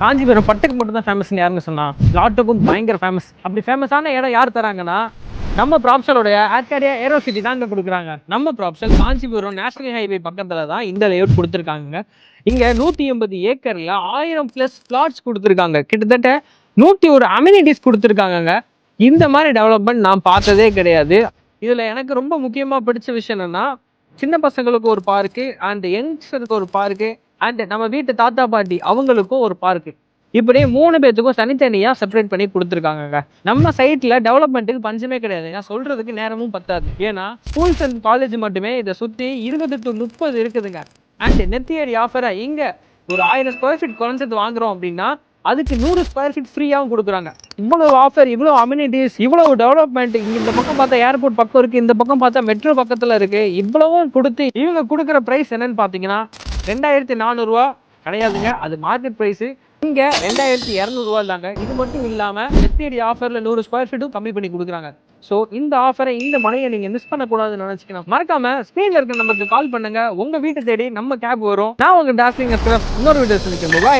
காஞ்சிபுரம் பட்டுக்கு மட்டும் தான் ஃபேமஸ்னு யாருங்க சொன்னா? லாட்டுக்கும் பயங்கர ஃபேமஸ். அப்படி ஃபேமஸான இடம் யார் தராங்கன்னா, நம்ம ப்ராப்ஷலோடைய ஆர்காடியா ஏரோ சிட்டி தான் இங்க கொடுக்குறாங்க. நம்ம ப்ராப்ஷல் காஞ்சிபுரம் நேஷனல் ஹைவே பக்கத்துல தான் இந்த லேஅவுட் கொடுத்துருக்காங்க. இங்க 180 ஏக்கர்ல 1000+ பிளாட்ஸ் கொடுத்துருக்காங்க. கிட்டத்தட்ட 101 அம்யூனிட்டிஸ் கொடுத்துருக்காங்க. இந்த மாதிரி டெவலப்மெண்ட் நான் பார்த்ததே கிடையாது. இதுல எனக்கு ரொம்ப முக்கியமா பிடிச்ச விஷயம் என்னன்னா, சின்ன பசங்களுக்கு ஒரு பார்க்கு அண்ட் யங்ஸ்டருக்கு ஒரு பார்க்கு அண்ட் நம்ம வீட்டு தாத்தா பாட்டி அவங்களுக்கும் ஒரு பார்க்கு. இப்படி 3 பேத்துக்கும் தனித்தனியா செப்பரேட் பண்ணி கொடுத்துருக்காங்கங்க. நம்ம சைட்ல டெவலப்மெண்ட்டுக்கு பஞ்சமே கிடையாது. நான் சொல்றதுக்கு நேரமும் பத்தாது. ஏன்னா ஸ்கூல்ஸ் அண்ட் காலேஜ் மட்டுமே இதை சுத்தி 20 to 30 இருக்குதுங்க. அண்ட் நெத்தியடி ஆஃபரா இங்க ஒரு 1000 ஸ்கொயர் ஃபீட் குறைஞ்சது வாங்குறோம் அப்படின்னா அதுக்கு 100 ஸ்கொயர் ஃபீட் ஃப்ரீயாகவும் கொடுக்குறாங்க. இவ்வளவு ஆஃபர், இவ்வளவு அம்யூனிட்டிஸ், இவ்வளவு டெவலப்மெண்ட். இந்த பக்கம் பார்த்தா ஏர்போர்ட் பக்கம் இருக்கு, இந்த பக்கம் பார்த்தா மெட்ரோ பக்கத்துல இருக்கு. இவ்வளவும் கொடுத்து இவங்க கொடுக்குற பிரைஸ் என்னன்னு பாத்தீங்கன்னா 2400 ரூபா கிடையாதுங்க. அது மார்க்கெட் பிரைஸ். இங்க 2200 ரூபா தாங்க. இது மட்டும் இல்லாம நெத்தியடி ஆஃபர்ல 100 ஸ்கொயர் ஃபீட்டும் கம்மி பண்ணி கொடுக்குறாங்க. ஸோ இந்த ஆஃபரை, இந்த மனையை நீங்க மிஸ் பண்ணக்கூடாதுன்னு நினைச்சுக்கணும். மறக்காம ஸ்கிரீன்ல இருக்க நமக்கு கால் பண்ணுங்க. உங்க வீட்டை தேடி நம்ம கேப் வரும். நான் உங்க டார்லிங் இன்னொரு வீடியோ சொல்லிக்கிறேன்.